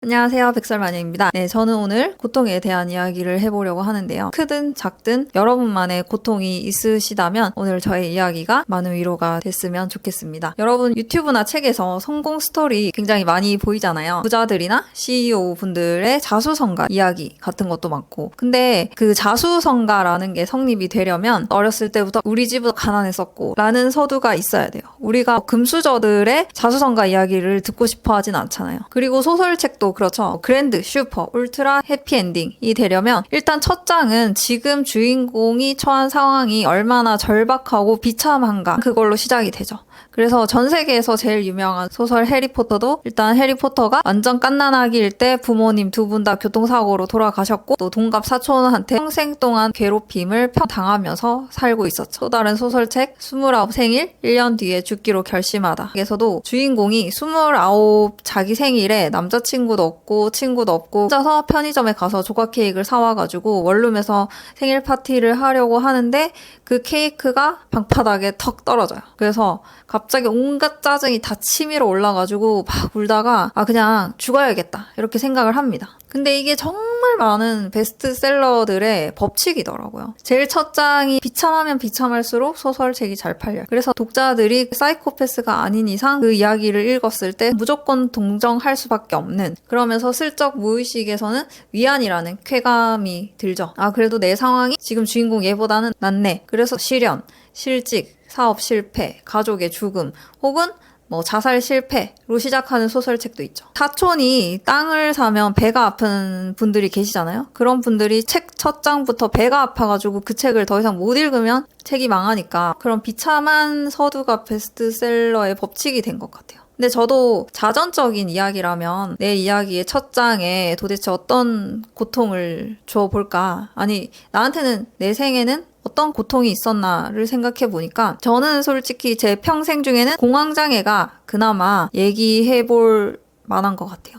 안녕하세요. 백설마녀입니다. 네, 저는 오늘 고통에 대한 이야기를 해보려고 하는데요. 크든 작든 여러분만의 고통이 있으시다면 오늘 저의 이야기가 많은 위로가 됐으면 좋겠습니다. 여러분 유튜브나 책에서 성공 스토리 굉장히 많이 보이잖아요. 부자들이나 CEO 분들의 자수성가 이야기 같은 것도 많고, 근데 그 자수성가라는 게 성립이 되려면 어렸을 때부터 우리 집은 가난했었고 라는 서두가 있어야 돼요. 우리가 금수저들의 자수성가 이야기를 듣고 싶어 하진 않잖아요. 그리고 소설책도 그렇죠. 그랜드, 슈퍼, 울트라 해피엔딩이 되려면 일단 첫 장은 지금 주인공이 처한 상황이 얼마나 절박하고 비참한가, 그걸로 시작이 되죠. 그래서 전 세계에서 제일 유명한 소설 해리포터도 일단 해리포터가 완전 갓난아기일 때 부모님 두 분 다 교통사고로 돌아가셨고, 또 동갑 사촌한테 평생 동안 괴롭힘을 당하면서 살고 있었죠. 또 다른 소설책 29 생일 1년 뒤에 죽기로 결심하다, 에서도 주인공이 29 자기 생일에 남자친구도 없고 친구도 없고 혼자서 편의점에 가서 조각 케이크를 사와가지고 원룸에서 생일 파티를 하려고 하는데 그 케이크가 방바닥에 턱 떨어져요. 그래서 갑자기 온갖 짜증이 다 치밀어 올라가지고 막 울다가 그냥 죽어야겠다 이렇게 생각을 합니다. 근데 이게 정말 많은 베스트셀러들의 법칙이더라고요. 제일 첫 장이 비참하면 비참할수록 소설책이 잘 팔려요. 그래서 독자들이 사이코패스가 아닌 이상 그 이야기를 읽었을 때 무조건 동정할 수밖에 없는, 그러면서 슬쩍 무의식에서는 위안이라는 쾌감이 들죠. 그래도 내 상황이 지금 주인공 얘보다는 낫네. 그래서 실연, 실직, 사업 실패, 가족의 죽음, 혹은 자살 실패로 시작하는 소설책도 있죠. 사촌이 땅을 사면 배가 아픈 분들이 계시잖아요. 그런 분들이 책 첫 장부터 배가 아파가지고 그 책을 더 이상 못 읽으면 책이 망하니까, 그런 비참한 서두가 베스트셀러의 법칙이 된 것 같아요. 근데 저도 자전적인 이야기라면 내 이야기의 첫 장에 도대체 어떤 고통을 줘볼까? 아니, 나한테는 내 생에는 어떤 고통이 있었나를 생각해 보니까, 저는 솔직히 제 평생 중에는 공황장애가 그나마 얘기해 볼 만한 것 같아요.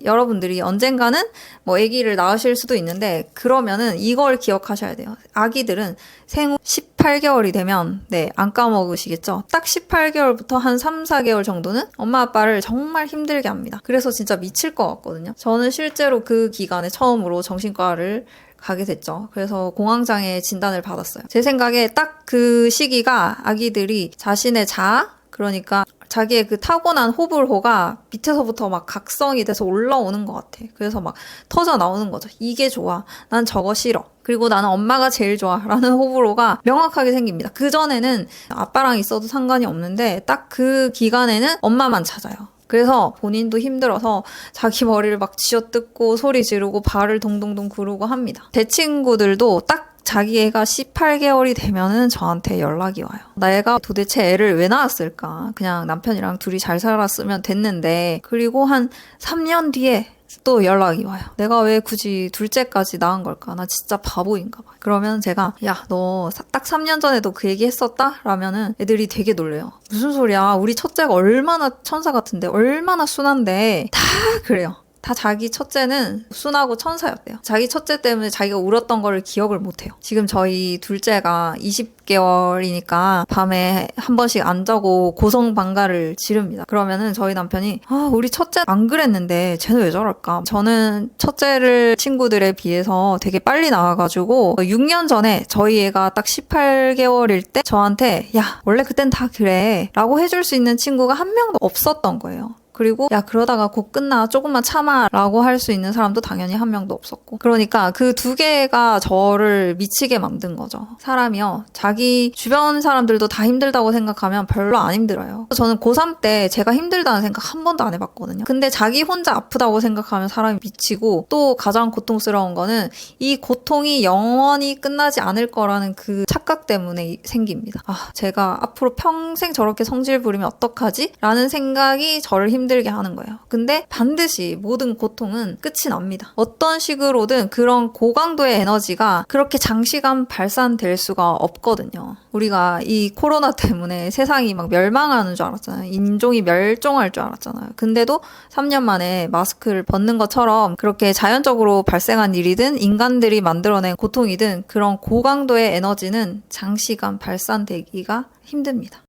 여러분들이 언젠가는 아기를 낳으실 수도 있는데, 그러면은 이걸 기억하셔야 돼요. 아기들은 생후 18개월이 되면 안 까먹으시겠죠? 딱 18개월부터 한 3, 4개월 정도는 엄마 아빠를 정말 힘들게 합니다. 그래서 진짜 미칠 것 같거든요. 저는 실제로 그 기간에 처음으로 정신과를 가게 됐죠. 그래서 공황장애 진단을 받았어요. 제 생각에 딱 그 시기가 아기들이 자신의 자아, 그러니까 자기의 그 타고난 호불호가 밑에서부터 막 각성이 돼서 올라오는 것 같아. 그래서 막 터져 나오는 거죠. 이게 좋아. 난 저거 싫어. 그리고 나는 엄마가 제일 좋아. 라는 호불호가 명확하게 생깁니다. 그전에는 아빠랑 있어도 상관이 없는데 딱 그 기간에는 엄마만 찾아요. 그래서 본인도 힘들어서 자기 머리를 막 쥐어뜯고 소리 지르고 발을 동동동 구르고 합니다. 제 친구들도 딱 자기 애가 18개월이 되면은 저한테 연락이 와요. 내가 도대체 애를 왜 낳았을까? 그냥 남편이랑 둘이 잘 살았으면 됐는데. 그리고 한 3년 뒤에 또 연락이 와요. 내가 왜 굳이 둘째까지 낳은 걸까? 나 진짜 바보인가 봐. 그러면 제가 너 딱 3년 전에도 그 얘기 했었다? 라면은 애들이 되게 놀래요. 무슨 소리야? 우리 첫째가 얼마나 천사 같은데, 얼마나 순한데. 다 그래요. 다 자기 첫째는 순하고 천사였대요. 자기 첫째 때문에 자기가 울었던 거를 기억을 못해요. 지금 저희 둘째가 20개월이니까 밤에 한 번씩 안 자고 고성방가를 지릅니다. 그러면은 저희 남편이 우리 첫째 안 그랬는데 쟤는 왜 저럴까? 저는 첫째를 친구들에 비해서 되게 빨리 낳아가지고 6년 전에 저희 애가 딱 18개월일 때 저한테 원래 그땐 다 그래 라고 해줄 수 있는 친구가 한 명도 없었던 거예요. 그리고 그러다가 곧 끝나, 조금만 참아 라고 할 수 있는 사람도 당연히 한 명도 없었고. 그러니까 그 두 개가 저를 미치게 만든 거죠. 사람이요, 자기 주변 사람들도 다 힘들다고 생각하면 별로 안 힘들어요. 저는 고3 때 제가 힘들다는 생각 한 번도 안 해봤거든요. 근데 자기 혼자 아프다고 생각하면 사람이 미치고, 또 가장 고통스러운 거는 이 고통이 영원히 끝나지 않을 거라는 그 착각 때문에 생깁니다. 제가 앞으로 평생 저렇게 성질 부리면 어떡하지? 라는 생각이 저를 힘들게 하는 거예요. 근데 반드시 모든 고통은 끝이 납니다. 어떤 식으로든 그런 고강도의 에너지가 그렇게 장시간 발산될 수가 없거든요. 우리가 이 코로나 때문에 세상이 막 멸망하는 줄 알았잖아요. 인종이 멸종할 줄 알았잖아요. 근데도 3년 만에 마스크를 벗는 것처럼 그렇게 자연적으로 발생한 일이든 인간들이 만들어낸 고통이든 그런 고강도의 에너지는 장시간 발산되기가 힘듭니다.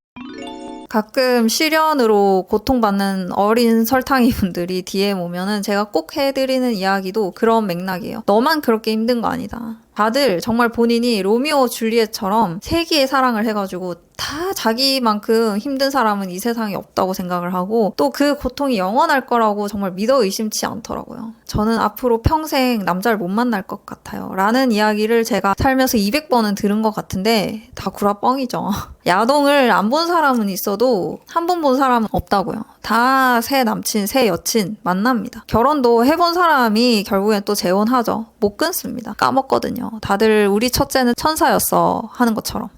가끔 실연으로 고통받는 어린 설탕이 분들이 DM 오면은 제가 꼭 해드리는 이야기도 그런 맥락이에요. 너만 그렇게 힘든 거 아니다. 다들 정말 본인이 로미오 줄리엣처럼 세기의 사랑을 해가지고 다 자기만큼 힘든 사람은 이 세상에 없다고 생각을 하고 또 그 고통이 영원할 거라고 정말 믿어 의심치 않더라고요. 저는 앞으로 평생 남자를 못 만날 것 같아요. 라는 이야기를 제가 살면서 200번은 들은 것 같은데 다 구라뻥이죠. 야동을 안 본 사람은 있어도 한 번 본 사람은 없다고요. 다 새 남친, 새 여친 만납니다. 결혼도 해본 사람이 결국엔 또 재혼하죠. 못 끊습니다. 까먹거든요. 다들 우리 첫째는 천사였어 하는 것처럼.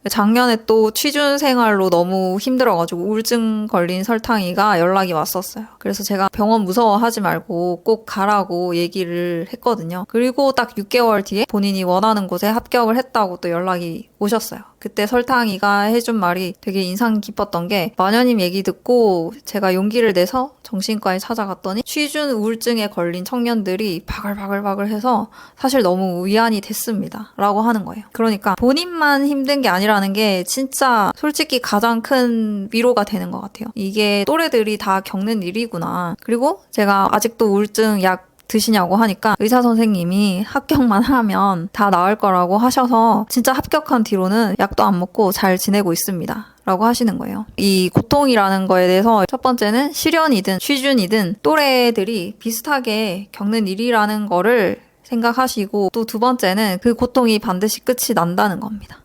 작년에 또 취준 생활로 너무 힘들어가지고 우울증 걸린 설탕이가 연락이 왔었어요. 그래서 제가 병원 무서워하지 말고 꼭 가라고 얘기를 했거든요. 그리고 딱 6개월 뒤에 본인이 원하는 곳에 합격을 했다고 또 연락이 오셨어요. 그때 설탕이가 해준 말이 되게 인상 깊었던 게 마녀님 얘기 듣고 제가 용기를 내서 정신과에 찾아갔더니 취준 우울증에 걸린 청년들이 바글바글바글 해서 사실 너무 위안이 됐습니다. 라고 하는 거예요. 그러니까 본인만 힘든 게 아니라는 게 진짜 솔직히 가장 큰 위로가 되는 것 같아요. 이게 또래들이 다 겪는 일이구나. 그리고 제가 아직도 우울증 약 드시냐고 하니까 의사 선생님이 합격만 하면 다 나을 거라고 하셔서 진짜 합격한 뒤로는 약도 안 먹고 잘 지내고 있습니다. 라고 하시는 거예요. 이 고통이라는 거에 대해서 첫 번째는 실연이든 취준이든 또래들이 비슷하게 겪는 일이라는 거를 생각하시고 또 두 번째는 그 고통이 반드시 끝이 난다는 겁니다.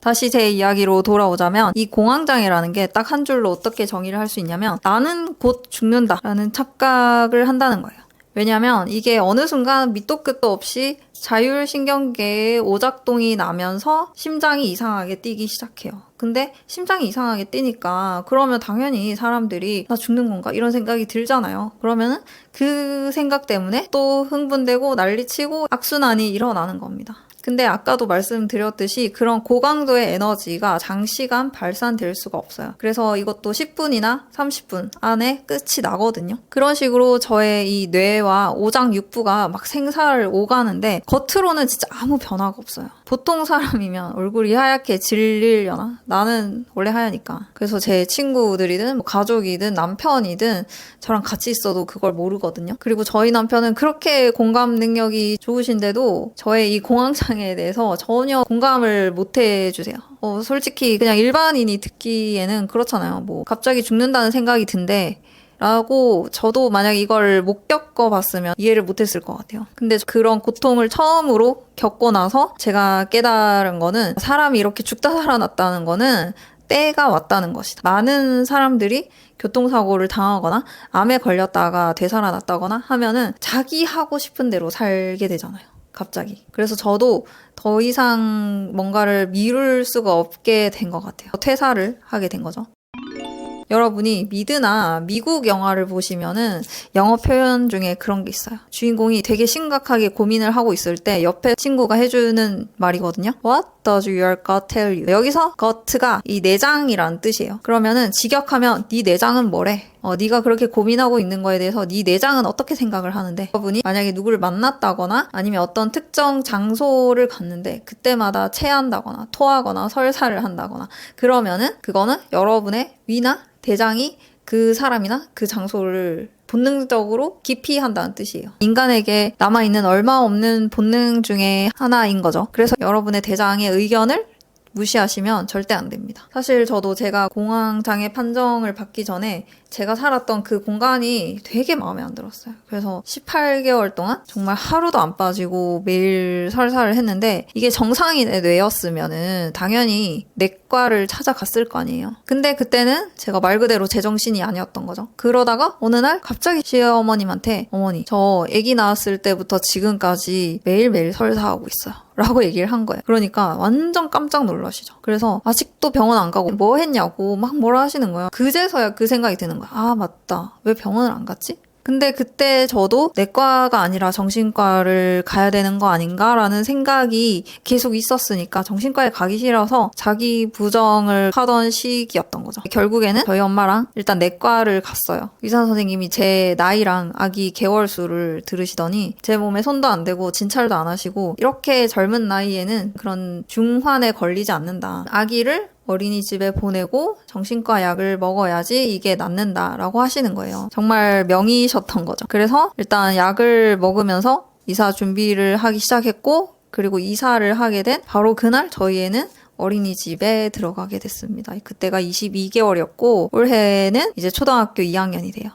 다시 제 이야기로 돌아오자면 이 공황장애라는 게 딱 한 줄로 어떻게 정의를 할 수 있냐면 나는 곧 죽는다라는 착각을 한다는 거예요. 왜냐면 이게 어느 순간 밑도 끝도 없이 자율신경계에 오작동이 나면서 심장이 이상하게 뛰기 시작해요. 근데 심장이 이상하게 뛰니까 그러면 당연히 사람들이 나 죽는 건가? 이런 생각이 들잖아요. 그러면은 그 생각 때문에 또 흥분되고 난리치고 악순환이 일어나는 겁니다. 근데 아까도 말씀드렸듯이 그런 고강도의 에너지가 장시간 발산될 수가 없어요. 그래서 이것도 10분이나 30분 안에 끝이 나거든요. 그런 식으로 저의 이 뇌와 오장육부가 막 생사를 오가는데 겉으로는 진짜 아무 변화가 없어요. 보통 사람이면 얼굴이 하얗게 질리려나? 나는 원래 하얘니까. 그래서 제 친구들이든 뭐 가족이든 남편이든 저랑 같이 있어도 그걸 모르거든요. 그리고 저희 남편은 그렇게 공감 능력이 좋으신데도 저의 이 공황장애에 대해서 전혀 공감을 못 해주세요. 솔직히 그냥 일반인이 듣기에는 그렇잖아요. 뭐 갑자기 죽는다는 생각이 든대. 라고 저도 만약 이걸 못 겪어봤으면 이해를 못했을 것 같아요. 근데 그런 고통을 처음으로 겪고 나서 제가 깨달은 거는 사람이 이렇게 죽다 살아났다는 거는 때가 왔다는 것이다. 많은 사람들이 교통사고를 당하거나 암에 걸렸다가 되살아났다거나 하면은 자기 하고 싶은 대로 살게 되잖아요. 갑자기. 그래서 저도 더 이상 뭔가를 미룰 수가 없게 된 것 같아요. 퇴사를 하게 된 거죠. 여러분이 미드나 미국 영화를 보시면은 영어 표현 중에 그런 게 있어요. 주인공이 되게 심각하게 고민을 하고 있을 때 옆에 친구가 해주는 말이거든요. What does your gut tell you? 여기서 gut가 이 내장이라는 뜻이에요. 그러면은 직역하면 네 내장은 뭐래? 네가 그렇게 고민하고 있는 거에 대해서 네 내장은 어떻게 생각을 하는데 여러분이 만약에 누구를 만났다거나 아니면 어떤 특정 장소를 갔는데 그때마다 체한다거나 토하거나 설사를 한다거나 그러면은 그거는 여러분의 위나 대장이 그 사람이나 그 장소를 본능적으로 기피한다는 뜻이에요. 인간에게 남아있는 얼마 없는 본능 중에 하나인 거죠. 그래서 여러분의 대장의 의견을 무시하시면 절대 안 됩니다. 사실 저도 제가 공황장애 판정을 받기 전에 제가 살았던 그 공간이 되게 마음에 안 들었어요. 그래서 18개월 동안 정말 하루도 안 빠지고 매일 설사를 했는데 이게 정상인의 뇌였으면은 당연히 내과를 찾아갔을 거 아니에요. 근데 그때는 제가 말 그대로 제정신이 아니었던 거죠. 그러다가 어느 날 갑자기 시어머님한테 어머니 저 아기 낳았을 때부터 지금까지 매일매일 설사하고 있어요. 라고 얘기를 한 거예요. 그러니까 완전 깜짝 놀라시죠. 그래서 아직도 병원 안 가고 뭐 했냐고 막 뭐라 하시는 거예요. 그제서야 그 생각이 드는 거야. 아 맞다. 왜 병원을 안 갔지? 근데 그때 저도 내과가 아니라 정신과를 가야 되는 거 아닌가라는 생각이 계속 있었으니까 정신과에 가기 싫어서 자기 부정을 하던 시기였던 거죠. 결국에는 저희 엄마랑 일단 내과를 갔어요. 의사 선생님이 제 나이랑 아기 개월 수를 들으시더니 제 몸에 손도 안 대고 진찰도 안 하시고 이렇게 젊은 나이에는 그런 중환에 걸리지 않는다. 아기를 어린이집에 보내고 정신과 약을 먹어야지 이게 낫는다라고 하시는 거예요. 정말 명의셨던 거죠. 그래서 일단 약을 먹으면서 이사 준비를 하기 시작했고, 그리고 이사를 하게 된 바로 그날 저희 애는 어린이집에 들어가게 됐습니다. 그때가 22개월이었고 올해는 이제 초등학교 2학년이 돼요.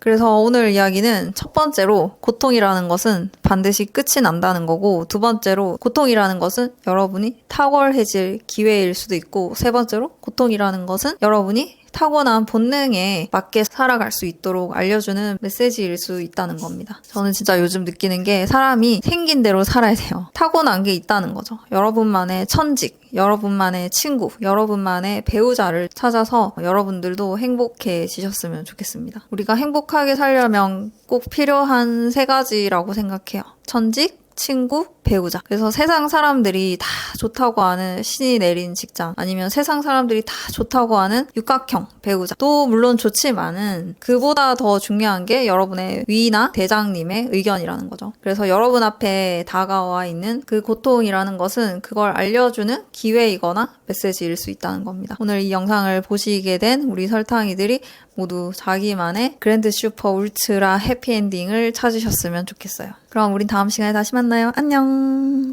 그래서 오늘 이야기는 첫 번째로 고통이라는 것은 반드시 끝이 난다는 거고, 두 번째로 고통이라는 것은 여러분이 탁월해질 기회일 수도 있고, 세 번째로 고통이라는 것은 여러분이 타고난 본능에 맞게 살아갈 수 있도록 알려주는 메시지일 수 있다는 겁니다. 저는 진짜 요즘 느끼는 게 사람이 생긴 대로 살아야 돼요. 타고난 게 있다는 거죠. 여러분만의 천직, 여러분만의 친구, 여러분만의 배우자를 찾아서 여러분들도 행복해지셨으면 좋겠습니다. 우리가 행복하게 살려면 꼭 필요한 세 가지라고 생각해요. 천직, 친구, 배우자. 그래서 세상 사람들이 다 좋다고 하는 신이 내린 직장, 아니면 세상 사람들이 다 좋다고 하는 육각형 배우자 또 물론 좋지만은 그보다 더 중요한 게 여러분의 위나 대장님의 의견이라는 거죠. 그래서 여러분 앞에 다가와 있는 그 고통이라는 것은 그걸 알려주는 기회이거나 메시지일 수 있다는 겁니다. 오늘 이 영상을 보시게 된 우리 설탕이들이 모두 자기만의 그랜드 슈퍼 울트라 해피엔딩을 찾으셨으면 좋겠어요. 그럼 우린 다음 시간에 다시 만나요. 안녕.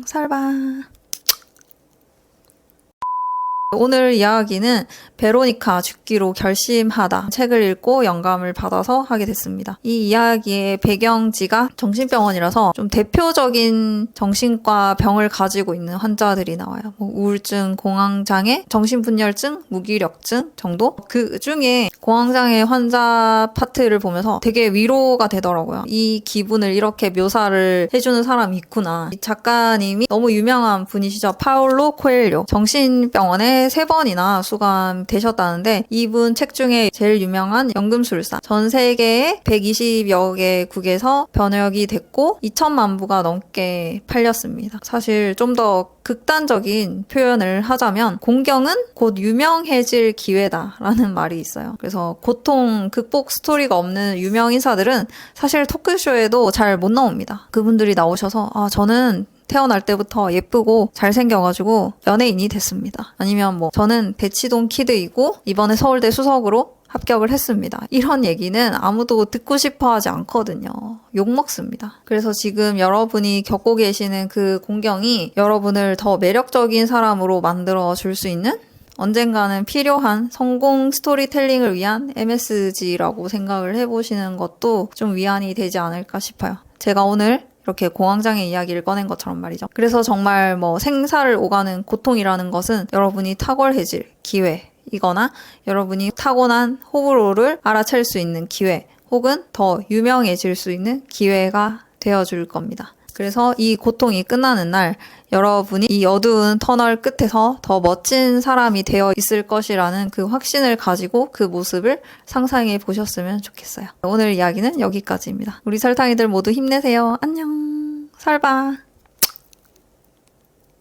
살바. 오늘 이야기는 베로니카 죽기로 결심하다 책을 읽고 영감을 받아서 하게 됐습니다. 이 이야기의 배경지가 정신병원이라서 좀 대표적인 정신과 병을 가지고 있는 환자들이 나와요. 뭐 우울증, 공황장애, 정신분열증, 무기력증 정도? 그 중에 공황장애 환자 파트를 보면서 되게 위로가 되더라고요. 이 기분을 이렇게 묘사를 해주는 사람이 있구나. 이 작가님이 너무 유명한 분이시죠. 파울로 코엘료. 정신병원에 3번이나 수감되셨다는데 이분 책 중에 제일 유명한 연금술사. 전 세계에 120여 개국에서 번역이 됐고 2천만 부가 넘게 팔렸습니다. 사실 좀 더 극단적인 표현을 하자면 공경은 곧 유명해질 기회다라는 말이 있어요. 그래서 고통 극복 스토리가 없는 유명 인사들은 사실 토크쇼에도 잘 못 나옵니다. 그분들이 나오셔서 저는 태어날 때부터 예쁘고 잘생겨가지고 연예인이 됐습니다. 아니면 저는 대치동 키드이고 이번에 서울대 수석으로 합격을 했습니다. 이런 얘기는 아무도 듣고 싶어 하지 않거든요. 욕먹습니다. 그래서 지금 여러분이 겪고 계시는 그 공경이 여러분을 더 매력적인 사람으로 만들어 줄 수 있는 언젠가는 필요한 성공 스토리텔링을 위한 MSG라고 생각을 해보시는 것도 좀 위안이 되지 않을까 싶어요. 제가 오늘 이렇게 공황장애 이야기를 꺼낸 것처럼 말이죠. 그래서 정말 생사를 오가는 고통이라는 것은 여러분이 탁월해질 기회이거나 여러분이 타고난 호불호를 알아챌 수 있는 기회, 혹은 더 유명해질 수 있는 기회가 되어줄 겁니다. 그래서 이 고통이 끝나는 날 여러분이 이 어두운 터널 끝에서 더 멋진 사람이 되어 있을 것이라는 그 확신을 가지고 그 모습을 상상해 보셨으면 좋겠어요. 오늘 이야기는 여기까지입니다. 우리 설탕이들 모두 힘내세요. 안녕. 살바.